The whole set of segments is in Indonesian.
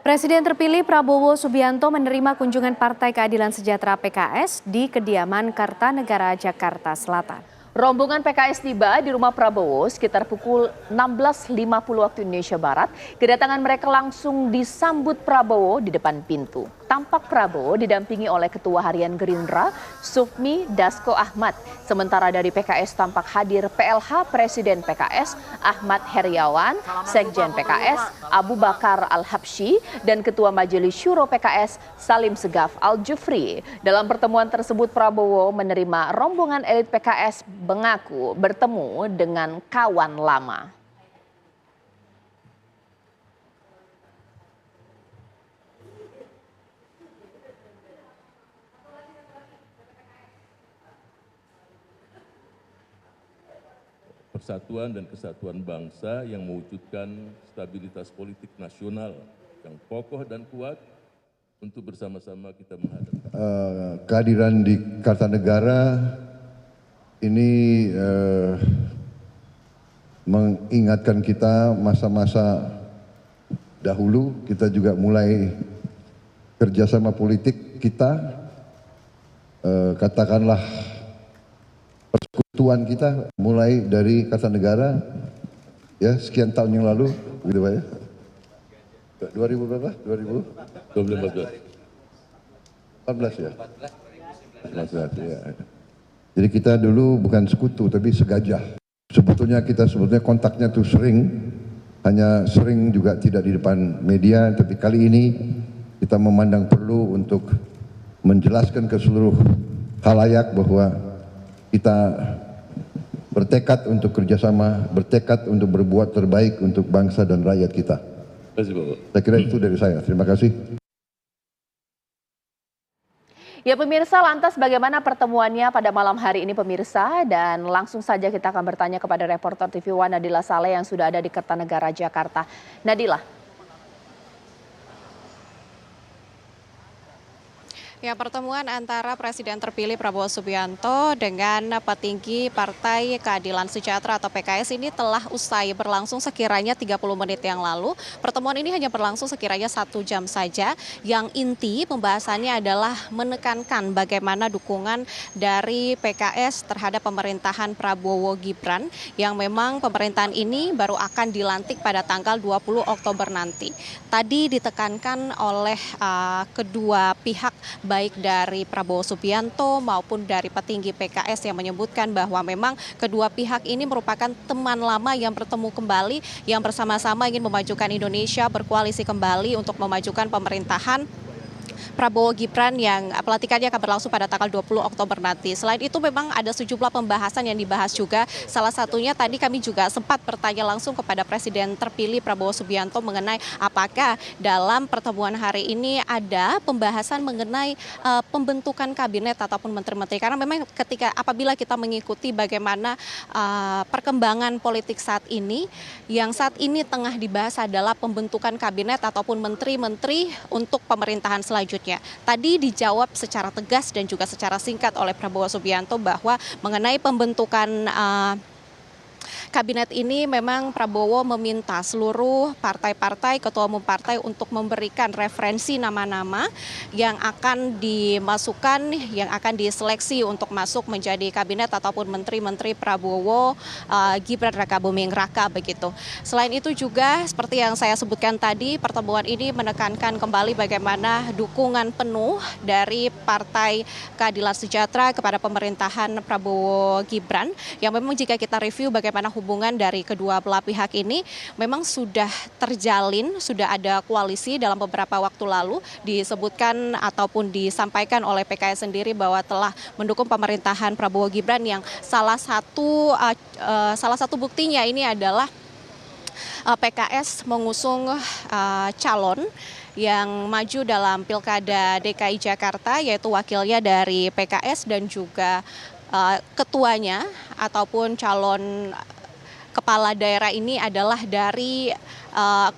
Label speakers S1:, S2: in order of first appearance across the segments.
S1: Presiden terpilih Prabowo Subianto menerima kunjungan Partai Keadilan Sejahtera (PKS) di kediaman Kartanegara, Jakarta Selatan.
S2: Rombongan PKS tiba di rumah Prabowo sekitar pukul 16.50 waktu Indonesia Barat. Kedatangan mereka langsung disambut Prabowo di depan pintu. Tampak Prabowo didampingi oleh Ketua Harian Gerindra, Sufmi Dasko Ahmad. Sementara dari PKS tampak hadir PLH Presiden PKS, Ahmad Heriawan, Sekjen PKS, Abu Bakar Al-Habsyi, dan Ketua Majelis Syuro PKS, Salim Segaf Al-Jufri. Dalam pertemuan tersebut, Prabowo menerima rombongan elit PKS mengaku bertemu dengan kawan lama.
S3: Persatuan dan kesatuan bangsa yang mewujudkan stabilitas politik nasional yang kokoh dan kuat untuk bersama-sama kita menghadapi.
S4: Kehadiran di Kartanegara ini mengingatkan kita masa-masa dahulu. Kita juga mulai kerjasama politik kita, katakanlah persekutuan kita mulai dari Kartanegara ya sekian tahun yang lalu, begitu Pak ya. 2000 berapa? 14 ya? 14 ya. Jadi kita dulu bukan sekutu tapi segajah. Sebetulnya kita kontaknya tuh sering, hanya sering juga tidak di depan media, tapi kali ini kita memandang perlu untuk menjelaskan ke seluruh khalayak bahwa kita bertekad untuk kerjasama, bertekad untuk berbuat terbaik untuk bangsa dan rakyat kita. Saya kira itu dari saya. Terima kasih.
S2: Ya pemirsa, lantas bagaimana pertemuannya pada malam hari ini pemirsa? Dan langsung saja kita akan bertanya kepada reporter TV One Nadila Saleh yang sudah ada di Kertanegara, Jakarta. Nadila.
S5: Ya, pertemuan antara Presiden terpilih Prabowo Subianto dengan petinggi Partai Keadilan Sejahtera atau PKS ini telah usai berlangsung sekiranya 30 menit yang lalu. Pertemuan ini hanya berlangsung sekiranya 1 jam saja. Yang inti pembahasannya adalah menekankan bagaimana dukungan dari PKS terhadap pemerintahan Prabowo Gibran yang memang pemerintahan ini baru akan dilantik pada tanggal 20 Oktober nanti. Tadi ditekankan oleh kedua pihak baik dari Prabowo Subianto maupun dari petinggi PKS yang menyebutkan bahwa memang kedua pihak ini merupakan teman lama yang bertemu kembali, yang bersama-sama ingin memajukan Indonesia, berkoalisi kembali untuk memajukan pemerintahan Prabowo Gibran yang pelantikannya akan berlangsung pada tanggal 20 Oktober nanti. Selain itu memang ada sejumlah pembahasan yang dibahas juga. Salah satunya tadi kami juga sempat bertanya langsung kepada Presiden terpilih Prabowo Subianto mengenai apakah dalam pertemuan hari ini ada pembahasan mengenai pembentukan kabinet ataupun menteri-menteri. Karena memang apabila kita mengikuti bagaimana perkembangan politik saat ini, yang saat ini tengah dibahas adalah pembentukan kabinet ataupun menteri-menteri untuk pemerintahan selanjutnya. Tadi dijawab secara tegas dan juga secara singkat oleh Prabowo Subianto bahwa mengenai pembentukan kabinet ini memang Prabowo meminta seluruh partai-partai, ketua umum partai untuk memberikan referensi nama-nama yang akan dimasukkan, yang akan diseleksi untuk masuk menjadi kabinet ataupun menteri-menteri Prabowo Gibran Rakabuming Raka begitu. Selain itu juga seperti yang saya sebutkan tadi, pertemuan ini menekankan kembali bagaimana dukungan penuh dari Partai Keadilan Sejahtera kepada pemerintahan Prabowo Gibran yang memang jika kita review bagaimana hubungan dari kedua belah pihak ini memang sudah terjalin, sudah ada koalisi dalam beberapa waktu lalu disebutkan ataupun disampaikan oleh PKS sendiri bahwa telah mendukung pemerintahan Prabowo Gibran yang salah satu buktinya ini adalah PKS mengusung calon yang maju dalam Pilkada DKI Jakarta yaitu wakilnya dari PKS dan juga ketuanya ataupun calon kepala daerah ini adalah dari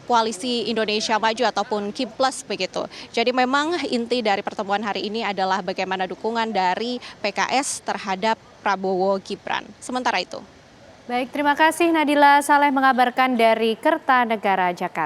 S5: Koalisi Indonesia Maju ataupun KIPLUS begitu. Jadi memang inti dari pertemuan hari ini adalah bagaimana dukungan dari PKS terhadap Prabowo Gibran. Sementara itu.
S1: Baik, terima kasih Nadila Saleh mengabarkan dari Kertanegara, Jakarta.